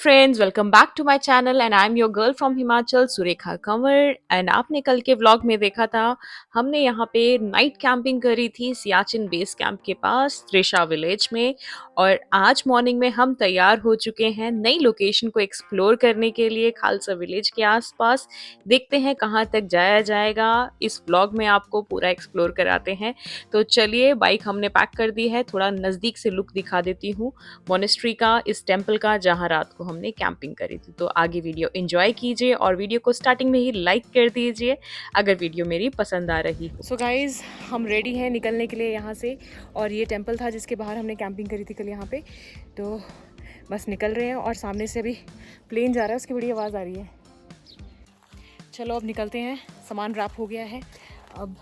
Friends, welcome back to my channel and I am your girl from Himachal Surekha Kanwar. And आपने कल के vlog में देखा था, हमने यहाँ पे नाइट कैंपिंग करी थी सियाचिन बेस कैंप के पास त्रिशा विलेज में। और आज मॉर्निंग में हम तैयार हो चुके हैं नई लोकेशन को एक्सप्लोर करने के लिए खालसा विलेज के आसपास। देखते हैं कहाँ तक जाया जाएगा, इस व्लॉग में आपको पूरा एक्सप्लोर कराते हैं। तो चलिए, बाइक हमने पैक कर दी है, थोड़ा नज़दीक से लुक दिखा देती हूँ मोनेस्ट्री का, इस टेम्पल का जहाँ रात को हमने कैंपिंग करी थी। तो आगे वीडियो एंजॉय कीजिए और वीडियो को स्टार्टिंग में ही लाइक कर दीजिए अगर वीडियो मेरी पसंद आ रही हो। सो गाइज, हम रेडी हैं निकलने के लिए यहाँ से। और ये टेम्पल था जिसके बाहर हमने कैंपिंग करी थी कल यहाँ पे। तो बस निकल रहे हैं और सामने से अभी प्लेन जा रहा है, उसकी बड़ी आवाज़ आ रही है। चलो अब निकलते हैं, सामान रैप हो गया है। अब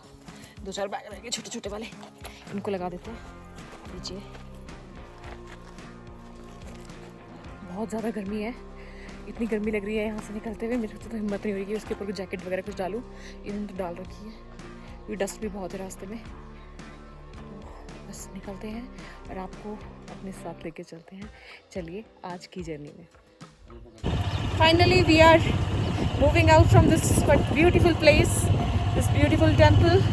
2-4 बैग रह गए छोटे छोटे वाले, इनको लगा देते हैं नीचे। बहुत ज़्यादा गर्मी है, इतनी गर्मी लग रही है यहाँ से निकलते हुए, मेरे को तो हिम्मत नहीं हो रही कि उसके ऊपर कुछ जैकेट वगैरह कुछ डालूँ। इन्होंने तो डाल रखी है, क्योंकि डस्ट भी बहुत है रास्ते में। तो बस निकलते हैं और आपको अपने साथ लेके चलते हैं। चलिए आज की जर्नी में finally we are moving out from this beautiful place, this beautiful temple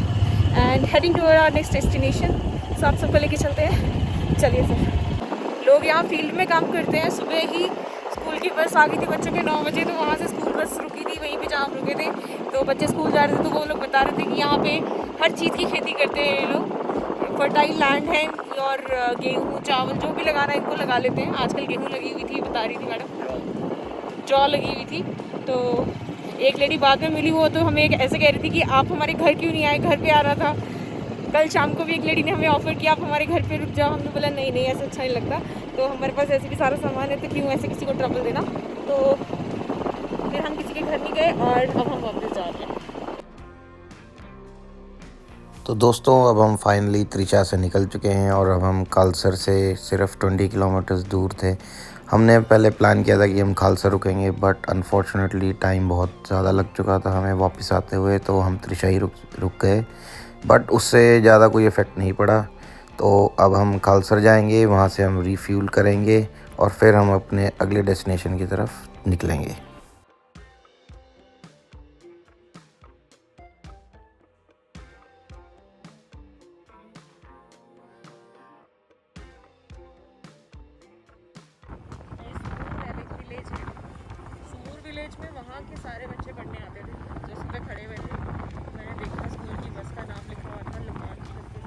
and heading to our next destination. So आप सबको लेके चलते हैं, चलिए फिर। लोग यहाँ फील्ड में काम करते हैं। सुबह ही स्कूल की बस आ गई थी बच्चों के 9 बजे, तो वहाँ से स्कूल बस रुकी थी वहीं पे जहाँ हम रुके थे। तो बच्चे स्कूल जा रहे थे, तो वो लोग बता रहे थे कि यहाँ पे हर चीज़ की खेती करते हैं ये लोग। फर्टाइल लैंड है और गेहूँ चावल जो भी लगाना है इनको लगा लेते हैं। आजकल गेहूँ लगी हुई थी, बता रही थी मैडम, जौ लगी हुई थी। तो एक लेडी बाद में मिली, वो तो हमें ऐसे कह रही थी कि आप हमारे घर क्यों नहीं आए, घर पर आ रहा था। कल शाम को भी एक लेडी ने हमें ऑफ़र किया आप हमारे घर पे रुक जाओ। हमने बोला नहीं नहीं, ऐसा अच्छा नहीं लगता। तो हमारे पास ऐसे भी सारा सामान है, तो क्यों ऐसे किसी को ट्रबल देना। तो फिर हम किसी के घर नहीं गए और अब हम वापस जा रहे हैं। तो दोस्तों, अब हम फाइनली त्रिशा से निकल चुके हैं और अब हम खालसर से सिर्फ 20 किलोमीटर्स दूर थे। हमने पहले प्लान किया था कि हम खालसर रुकेंगे, बट अनफॉर्चुनेटली टाइम बहुत ज़्यादा लग चुका था हमें वापस आते हुए, तो हम त्रिशा ही रुक गए। बट उससे ज़्यादा कोई इफ़ेक्ट नहीं पड़ा। तो अब हम खालसर जाएंगे, वहाँ से हम रिफ्यूल करेंगे और फिर हम अपने अगले डेस्टिनेशन की तरफ निकलेंगे। विलेज में वहाँ के सारे बच्चे पढ़ने आते थे, जो सुबह खड़े हुए थे। मैंने देखा स्कूल की बस का नाम लिखा हुआ था लुमान करके।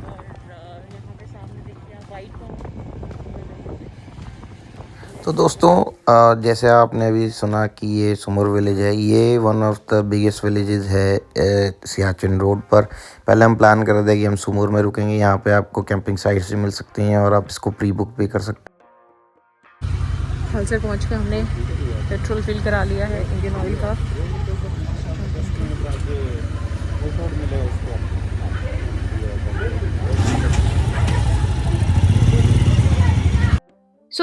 और यहाँ पे सामने देखिए आप वाइट का। तो दोस्तों, जैसे आपने अभी सुना कि ये सुमुर विलेज है, ये one of the biggest villages है सियाचिन रोड पर। पहले हम प्लान कर रहे थे कि हम सुमुर में रुकेंगे, यहाँ पे आपको कैंपिंग साइट्स भी मिल सकती हैं और आप इसको प्री बुक भी कर सकते हैं। खालसर पहुँच के हमने पेट्रोल फिल करा लिया है इंडियन ऑयल का।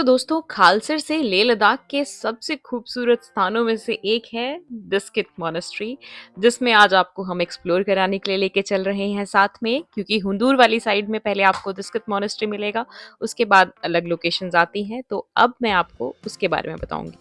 दोस्तों, खालसर से लेह लद्दाख के सबसे खूबसूरत स्थानों में से एक है दिस्कित मॉनेस्ट्री, जिसमें आज आपको हम एक्सप्लोर कराने के लिए लेके चल रहे हैं साथ में। क्योंकि हुंदूर वाली साइड में पहले आपको दिस्कित मॉनेस्ट्री मिलेगा, उसके बाद अलग लोकेशंस आती हैं। तो अब मैं आपको उसके बारे में बताऊंगी।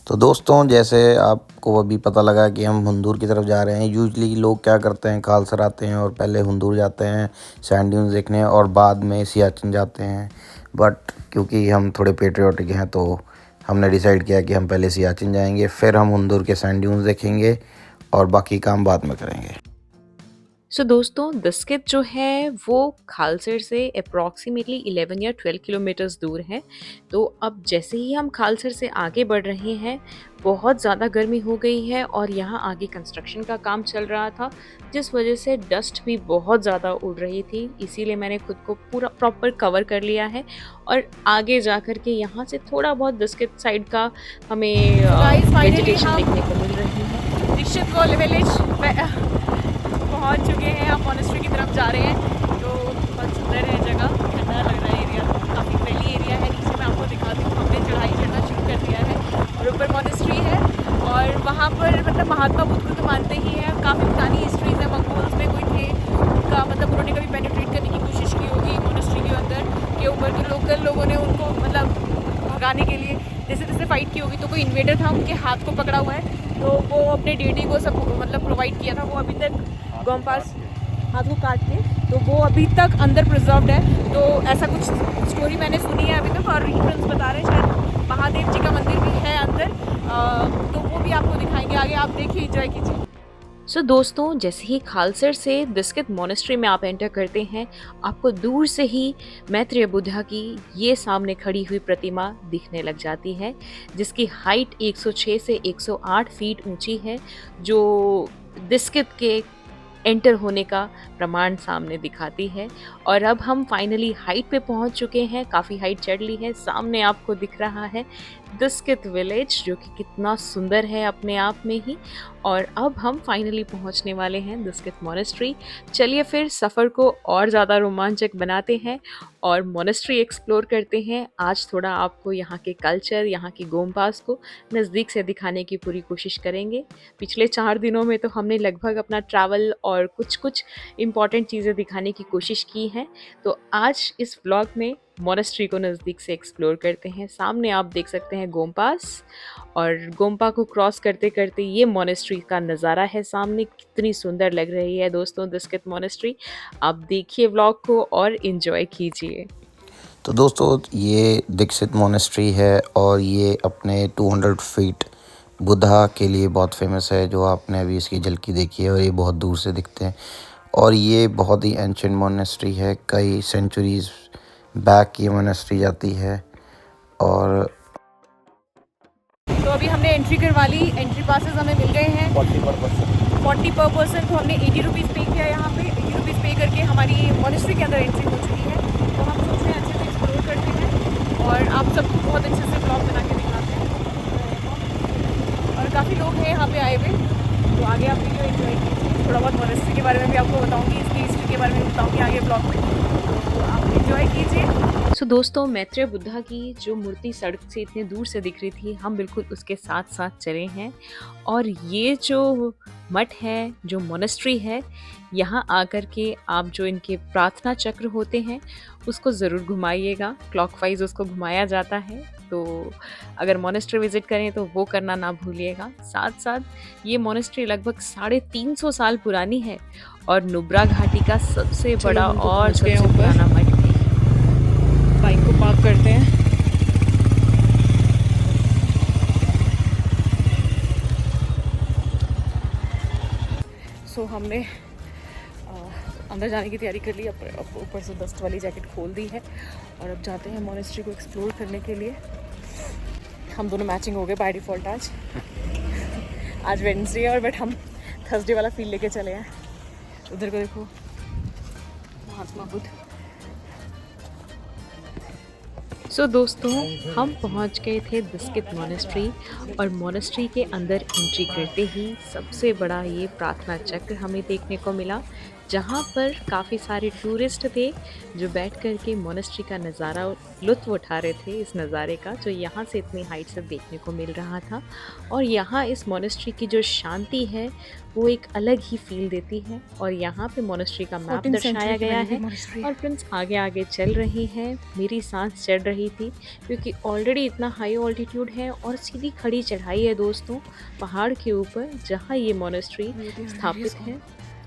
तो दोस्तों, जैसे आपको अभी पता लगा कि हम हुंदूर की तरफ जा रहे हैं। यूजुअली लोग क्या करते हैं, खालसर आते हैं और पहले हुंदूर जाते हैं सैंड ड्यून्स देखने और बाद में सियाचिन जाते हैं। बट क्योंकि हम थोड़े पेट्रियाटिक हैं, तो हमने डिसाइड किया कि हम पहले सियाचिन जाएंगे, फिर हम हुंदूर के सैंड ड्यून्स देखेंगे और बाकी काम बाद में करेंगे। दोस्तों, दिस्कित जो है वो खालसर से अप्रॉक्सीमेटली 11 या 12 किलोमीटर्स दूर है। तो अब जैसे ही हम खालसर से आगे बढ़ रहे हैं, बहुत ज़्यादा गर्मी हो गई है और यहाँ आगे कंस्ट्रक्शन का काम चल रहा था, जिस वजह से डस्ट भी बहुत ज़्यादा उड़ रही थी। इसीलिए मैंने खुद को पूरा प्रॉपर कवर कर लिया है और आगे जा कर के यहाँ से थोड़ा बहुत दिस्कित साइड का हमें वेजिटेशन देखने को मिल रही है। दिस्कित विलेज पहुंच चुके हैं, आप मॉनेस्ट्री की तरफ जा रहे हैं। तो बहुत सुंदर है जगह, ठंडा लग रहा है एरिया, काफ़ी फ्रेंडली एरिया है। नीचे मैं आपको दिखाती हूँ, हमने चढ़ाई चढ़ना शुरू कर दिया है और ऊपर मॉनेस्ट्री है। और वहाँ पर मतलब महात्मा बुद्ध को तो मानते ही हैं, काफ़ी पुरानी हिस्ट्रीज है। मंगोल्स में कोई थे, उनका मतलब उन्होंने कभी पेनिट्रेट करने की कोशिश की होगी मॉनेस्ट्री के अंदर, कि लोकल लोगों ने उनको मतलब भगाने के लिए जैसे तैसे फाइट की होगी, तो कोई इन्वेडर था उनके हाथ को पकड़ा हुआ है, तो वो अपने डेटी को सब मतलब प्रोवाइड किया था, वो अभी तक गोमपास हाथ को काट के, तो वो अभी तक अंदर प्रिजर्व्ड है। तो ऐसा कुछ स्टोरी मैंने सुनी है अभी तक, और फ्रेंड्स बता रहे हैं शायद महादेव जी का मंदिर भी है अंदर, तो वो भी आपको दिखाएंगे आगे, आप देखिए, एंजॉय कीजिए। सो दोस्तों, जैसे ही खालसर से दिस्कित मोनेस्ट्री में आप एंटर करते हैं, आपको दूर से ही मैत्रेय बुद्धा की ये सामने खड़ी हुई प्रतिमा दिखने लग जाती है, जिसकी हाइट 106 से 108 फीट ऊंची है, जो दिस्कित के एंटर होने का प्रमाण सामने दिखाती है। और अब हम फाइनली हाइट पे पहुंच चुके हैं, काफ़ी हाइट चढ़ ली है। सामने आपको दिख रहा है दिस्कित विलेज, जो कि कितना सुंदर है अपने आप में ही। और अब हम फाइनली पहुंचने वाले हैं दिस्कित मोनेस्ट्री। चलिए फिर सफ़र को और ज़्यादा रोमांचक बनाते हैं और मोनेस्ट्री एक्सप्लोर करते हैं। आज थोड़ा आपको यहाँ के कल्चर, यहाँ की गोमपास को नज़दीक से दिखाने की पूरी कोशिश करेंगे। पिछले 4 दिनों में तो हमने लगभग अपना ट्रैवल और कुछ इम्पॉर्टेंट चीज़ें दिखाने की कोशिश की हैं, तो आज इस व्लॉग में मोनेस्ट्री को नज़दीक से एक्सप्लोर करते हैं। सामने आप देख सकते हैं गोमपास, और गोम्पा को क्रॉस करते करते ये मोनेस्ट्री का नज़ारा है सामने। कितनी सुंदर लग रही है दोस्तों दिस्कित मोनेस्ट्री। आप देखिए व्लॉग को और इन्जॉय कीजिए। तो दोस्तों ये दीक्षित मोनेस्ट्री है और ये अपने 200 फीट बुद्धा के लिए बहुत फेमस है, जो आपने अभी इसकी झलकी देखी है, और ये बहुत दूर से दिखते हैं। और ये बहुत ही एंशिएंट मोनेस्ट्री है, कई सेंचुरीज बैक ये मोनेस्ट्री जाती है। और तो अभी हमने एंट्री करवा ली, एंट्री पासेस हमें मिल गए हैं 40 पर पर्सन। तो हमने 80 रुपीज़ पे किया यहाँ पे। 80 रुपीज़ पे करके हमारी मोनेस्ट्री के अंदर एंट्री हो चुकी है। तो हम सोच रहे हैं अच्छे से एक्सप्लोर करते हैं और आप सबको बहुत अच्छे से ब्लॉग बना के दिखाते हैं। और काफ़ी लोग हैं यहाँ पे आए हुए, तो आगे आप वीडियो एंजॉय कीजिए। थोड़ा बहुत मोनेस्ट्री के बारे में भी आपको बताऊँगी, इसकी हिस्ट्री के बारे में बताऊँगी आगे ब्लॉग में, तो आप एंजॉय कीजिए। सो दोस्तों, मैत्रेय बुद्धा की जो मूर्ति सड़क से इतने दूर से दिख रही थी, हम बिल्कुल उसके साथ साथ चले हैं। और ये जो मठ है, जो मोनेस्ट्री है, यहाँ आकर के आप जो इनके प्रार्थना चक्र होते हैं उसको ज़रूर घुमाइएगा। क्लॉकवाइज उसको घुमाया जाता है, तो अगर मोनेस्ट्री विज़िट करें तो वो करना ना भूलिएगा। साथ साथ ये मोनेस्ट्री लगभग 350 साल पुरानी है और नुब्रा घाटी का सबसे बड़ा और सबसे पुराना मठ है। बाइक को पार्क करते हैं। सो हमने अंदर जाने की तैयारी कर ली। अब ऊपर से डस्ट वाली जैकेट खोल दी है और अब जाते हैं मोनेस्ट्री को एक्सप्लोर करने के लिए। हम दोनों मैचिंग हो गए बाय डिफ़ॉल्ट आज वेडनेसडे है, और बट हम थर्सडे वाला फील लेके चले हैं। उधर को देखो, महात्मा बुद्ध। सो दोस्तों, हम पहुंच गए थे दिस्कित मोनेस्ट्री, और मोनेस्ट्री के अंदर एंट्री करते ही सबसे बड़ा ये प्रार्थना चक्र हमें देखने को मिला, जहाँ पर काफ़ी सारे टूरिस्ट थे जो बैठ कर के मोनेस्ट्री का नज़ारा लुत्फ़ उठा रहे थे, इस नज़ारे का जो यहाँ से इतनी हाइट से देखने को मिल रहा था। और यहाँ इस मोनेस्ट्री की जो शांति है वो एक अलग ही फील देती है। और यहाँ पे मोनेस्ट्री का मैप दर्शाया गया है। और फ्रेंड्स, आगे आगे चल रही हैं, मेरी सांस चढ़ रही थी क्योंकि ऑलरेडी इतना हाई ऑल्टीट्यूड है और सीधी खड़ी चढ़ाई है दोस्तों पहाड़ के ऊपर, जहाँ ये मोनेस्ट्री स्थापित है।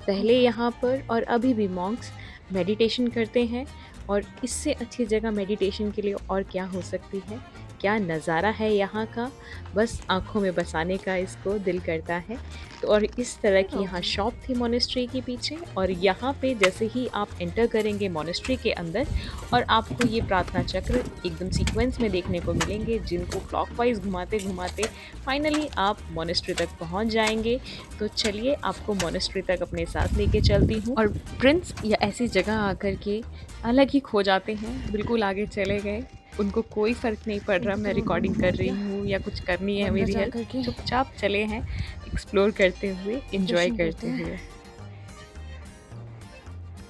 पहले यहाँ पर और अभी भी मॉन्क्स मेडिटेशन करते हैं, और इससे अच्छी जगह मेडिटेशन के लिए और क्या हो सकती है। क्या नज़ारा है यहाँ का, बस आँखों में बसाने का इसको दिल करता है। तो और इस तरह की यहाँ शॉप थी मोनेस्ट्री के पीछे, और यहाँ पे जैसे ही आप एंटर करेंगे मोनेस्ट्री के अंदर, और आपको ये प्रार्थना चक्र एकदम सीक्वेंस में देखने को मिलेंगे, जिनको क्लॉकवाइज घुमाते घुमाते फाइनली आप मोनेस्ट्री तक पहुँच जाएंगे। तो चलिए, आपको मोनेस्ट्री तक अपने साथ लेके चलती हूँ। और प्रिंस या ऐसी जगह आकर के अलग ही खो जाते हैं, बिल्कुल आगे चले गए, उनको कोई फ़र्क नहीं पड़ रहा मैं रिकॉर्डिंग कर रही हूँ या कुछ करनी है मेरी हेल्प, चुपचाप चले हैं एक्सप्लोर करते हुए, एंजॉय करते हुए।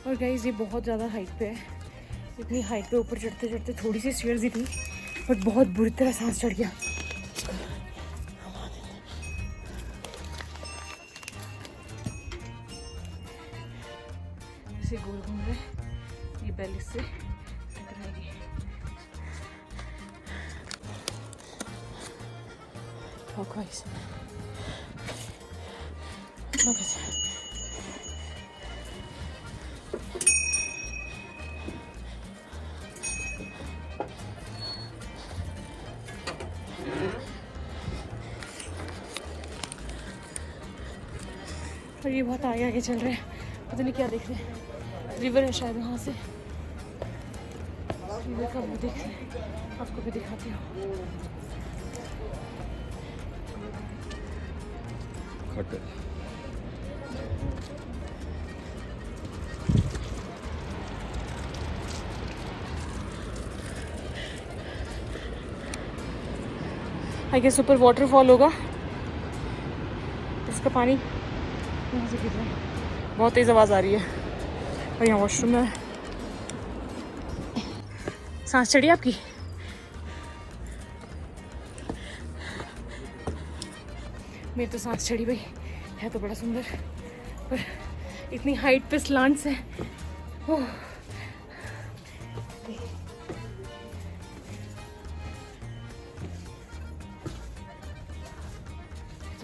और गाइस, ये बहुत ज़्यादा हाइट पे है। इतनी हाइट पे ऊपर चढ़ते चढ़ते थोड़ी सी स्टेयर्स ही थी, बट बहुत बुरी तरह सांस चढ़ गया। ऐसे गोल घूम रहे, ये बेल इससे टकराएगी। Oh, guys. Look at that. और ये बहुत आगे आगे चल रहे हैं, पता नहीं क्या देख रहे हैं। रिवर है शायद वहाँ से, रिवर का व्यू देख रहे हैं, आपको भी दिखाती हूँ। आई गेस ऊपर वाटरफॉल होगा, इसका पानी यहाँ से गिर रहा है, बहुत तेज़ आवाज़ आ रही है। और यहाँ वॉशरूम है। सांस चढ़ी आपकी? मेरी तो सांस चढ़ी भाई, है तो बड़ा सुंदर, पर इतनी हाइट पे स्लांट्स है। ओह,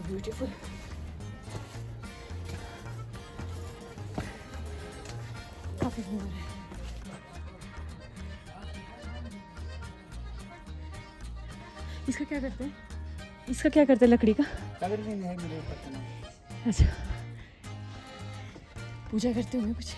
ब्यूटीफुल। काफी सुंदर है। इसका क्या करते हैं? इसका क्या करते हैं लकड़ी का? अच्छा, पूजा करते होंगे कुछ।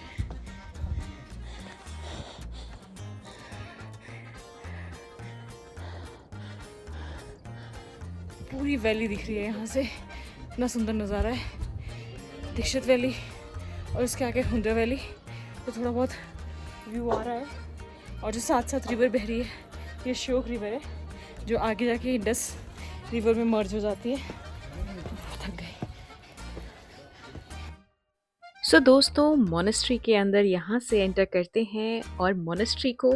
पूरी वैली दिख रही है यहाँ से, इतना सुंदर नज़ारा है। दीक्षित वैली और उसके आगे हुंडा वैली, तो थोड़ा बहुत व्यू आ रहा है। और जो साथ साथ रिवर बह रही है, ये श्योक रिवर है, जो आगे जाके इंडस रिवर में मर्ज हो जाती है। थक गई। सो दोस्तों, मोनेस्ट्री के अंदर यहाँ से एंटर करते हैं और मोनेस्ट्री को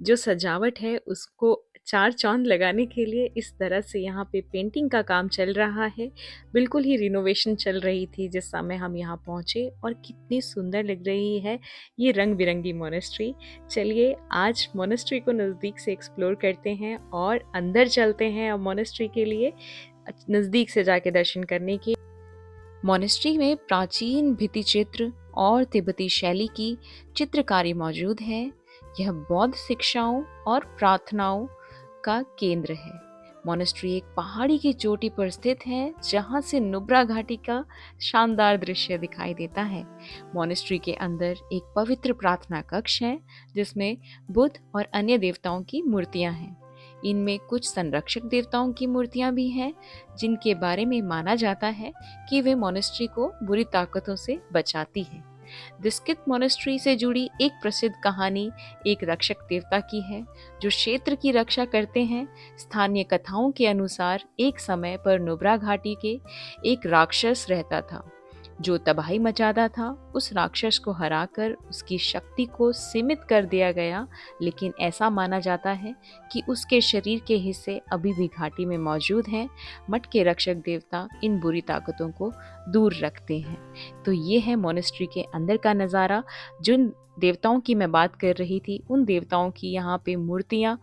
जो सजावट है उसको चार चांद लगाने के लिए इस तरह से यहाँ पे पेंटिंग का काम चल रहा है। बिल्कुल ही रिनोवेशन चल रही थी जिस समय हम यहाँ पहुँचे, और कितनी सुंदर लग रही है ये रंग बिरंगी मोनेस्ट्री। चलिए आज मोनेस्ट्री को नज़दीक से एक्सप्लोर करते हैं और अंदर चलते हैं और मोनेस्ट्री के लिए नज़दीक से जाके दर्शन करने की। मोनेस्ट्री में प्राचीन भित्ति चित्र और तिब्बती शैली की चित्रकारी मौजूद है। यह बौद्ध शिक्षाओं और प्रार्थनाओं का केंद्र है। मोनेस्ट्री एक पहाड़ी की चोटी पर स्थित है जहां से नुब्रा घाटी का शानदार दृश्य दिखाई देता है। मोनेस्ट्री के अंदर एक पवित्र प्रार्थना कक्ष है जिसमें बुद्ध और अन्य देवताओं की मूर्तियां हैं। इनमें कुछ संरक्षक देवताओं की मूर्तियां भी हैं जिनके बारे में माना जाता है कि वे मोनेस्ट्री को बुरी ताकतों से बचाती है। दिस्कित मोनेस्ट्री से जुड़ी एक प्रसिद्ध कहानी एक रक्षक देवता की है जो क्षेत्र की रक्षा करते हैं। स्थानीय कथाओं के अनुसार एक समय पर नुब्रा घाटी के एक राक्षस रहता था जो तबाही मचाता था। उस राक्षस को हराकर उसकी शक्ति को सीमित कर दिया गया, लेकिन ऐसा माना जाता है कि उसके शरीर के हिस्से अभी भी घाटी में मौजूद हैं। मठ के रक्षक देवता इन बुरी ताकतों को दूर रखते हैं। तो ये है मोनेस्ट्री के अंदर का नज़ारा। जिन देवताओं की मैं बात कर रही थी उन देवताओं की यहाँ पे मूर्तियाँ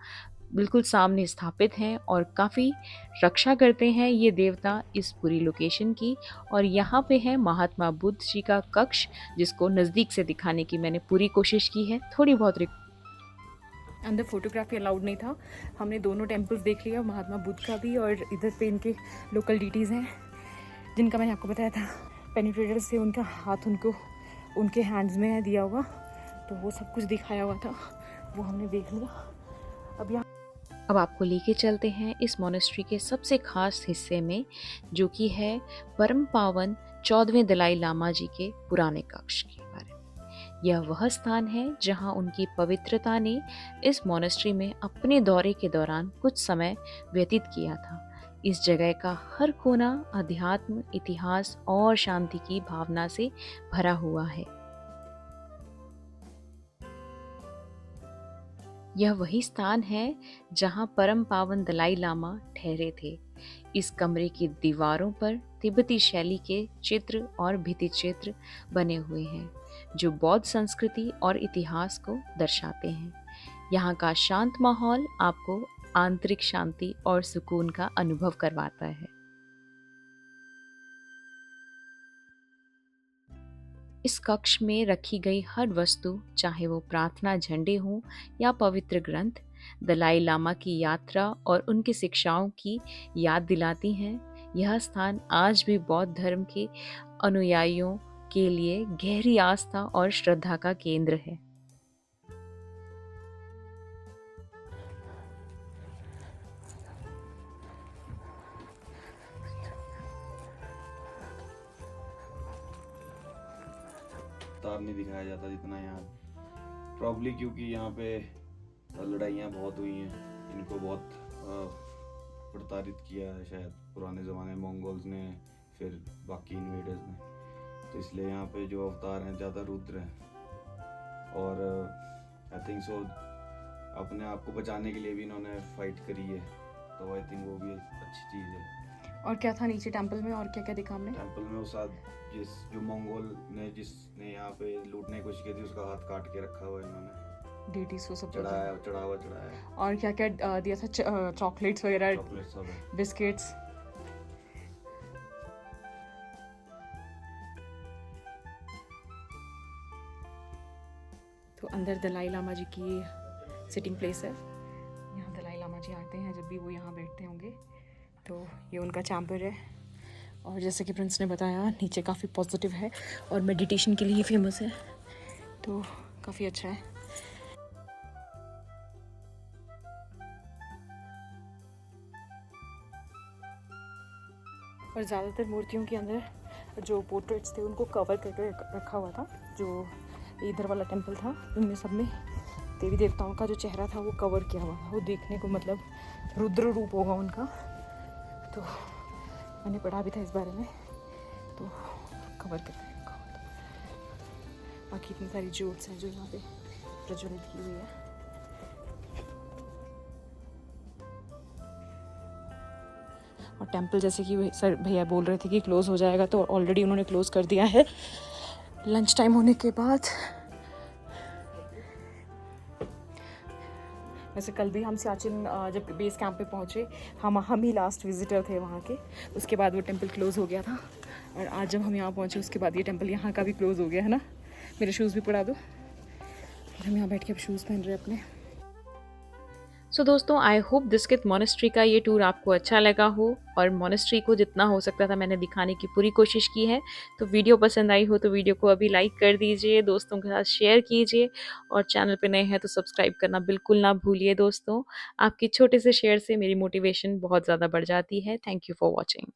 बिल्कुल सामने स्थापित हैं और काफ़ी रक्षा करते हैं ये देवता इस पूरी लोकेशन की। और यहाँ पे है महात्मा बुद्ध जी का कक्ष जिसको नज़दीक से दिखाने की मैंने पूरी कोशिश की है। थोड़ी बहुत अंदर फोटोग्राफी अलाउड नहीं था। हमने दोनों टेम्पल्स देख लिया, महात्मा बुद्ध का भी, और इधर पे इनके लोकल डीटीज़ हैं जिनका मैंने आपको बताया था। पेनिट्रेटर से उनका हाथ उनके हैंड्स में दिया हुआ, तो वो सब कुछ दिखाया हुआ था, वो हमने देख लिया। अब आपको लेके चलते हैं इस मोनेस्ट्री के सबसे खास हिस्से में, जो कि है परम पावन 14वें दलाई लामा जी के पुराने कक्ष के बारे में। यह वह स्थान है जहां उनकी पवित्रता ने इस मोनेस्ट्री में अपने दौरे के दौरान कुछ समय व्यतीत किया था। इस जगह का हर कोना अध्यात्म, इतिहास और शांति की भावना से भरा हुआ है। यह वही स्थान है जहां परम पावन दलाई लामा ठहरे थे। इस कमरे की दीवारों पर तिब्बती शैली के चित्र और भित्ति चित्र बने हुए हैं जो बौद्ध संस्कृति और इतिहास को दर्शाते हैं। यहाँ का शांत माहौल आपको आंतरिक शांति और सुकून का अनुभव करवाता है। इस कक्ष में रखी गई हर वस्तु, चाहे वो प्रार्थना झंडे हों या पवित्र ग्रंथ, दलाई लामा की यात्रा और उनकी शिक्षाओं की याद दिलाती हैं। यह स्थान आज भी बौद्ध धर्म के अनुयायियों के लिए गहरी आस्था और श्रद्धा का केंद्र है। तार नहीं दिखाया जाता जितना यहाँ, प्रॉब्ली क्योंकि यहाँ पे लड़ाइयाँ बहुत हुई हैं, इनको बहुत प्रताड़ित किया है शायद पुराने ज़माने में मंगोल्स ने, फिर बाकी इन्वेडर्स ने, तो इसलिए यहाँ पे जो अवतार हैं ज़्यादा रुद्र हैं। और आई थिंक सो अपने आप को बचाने के लिए भी इन्होंने फाइट करी है, तो आई थिंक वो भी अच्छी चीज़ है। और क्या था नीचे टेंपल में, और क्या क्या देखा हमने? टेंपल में उस जो मंगोल ने जिसने यहाँ पे लूटने की कोशिश की थी, उसका हाथ काट के रखा हुआ इन्होंने, डीटीज वो सब चढ़ाया। और क्या क्या दिया था? चॉकलेट्स वगैरह, चॉकलेट सब है। बिस्किट्स। तो अंदर दलाई लामा जी की सिटिंग प्लेस है। यहाँ दलाई लामा जी आते हैं, जब भी वो यहाँ बैठते होंगे। तो ये उनका चैम्बर है, और जैसे कि प्रिंस ने बताया नीचे काफ़ी पॉजिटिव है और मेडिटेशन के लिए ही फेमस है, तो काफ़ी अच्छा है। और ज़्यादातर मूर्तियों के अंदर जो पोर्ट्रेट्स थे उनको कवर करके रखा हुआ था। जो इधर वाला टेंपल था, उनमें सब में देवी देवताओं का जो चेहरा था वो कवर किया हुआ था, वो देखने को मतलब रुद्र रूप होगा उनका। तो मैंने पढ़ा भी था इस बारे में, तो कवर करके रखा हुआ था। बाकी इतनी सारी ज्योत्स हैं जो यहाँ पे प्रज्वलित की हुई है। और टेंपल जैसे कि सर भैया बोल रहे थे कि क्लोज़ हो जाएगा, तो ऑलरेडी उन्होंने क्लोज़ कर दिया है लंच टाइम होने के बाद। वैसे कल भी हम सियाचिन जब बेस कैंप पे पहुँचे, हम ही लास्ट विजिटर थे वहाँ के, उसके बाद वो टेंपल क्लोज़ हो गया था। और आज जब हम यहाँ पहुँचे उसके बाद ये टेंपल यहाँ का भी क्लोज़ हो गया है ना। मेरे शूज़ भी पड़ा दो, हम यहाँ बैठ के अब शूज़ पहन रहे हैं अपने। सो दोस्तों, आई होप दिस्कित मोनेस्ट्री का ये टूर आपको अच्छा लगा हो, और मोनेस्ट्री को जितना हो सकता था मैंने दिखाने की पूरी कोशिश की है। तो वीडियो पसंद आई हो तो वीडियो को अभी लाइक कर दीजिए, दोस्तों के साथ शेयर कीजिए, और चैनल पे नए हैं तो सब्सक्राइब करना बिल्कुल ना भूलिए दोस्तों। आपके छोटे से शेयर से मेरी मोटिवेशन बहुत ज़्यादा बढ़ जाती है। Thank you for watching.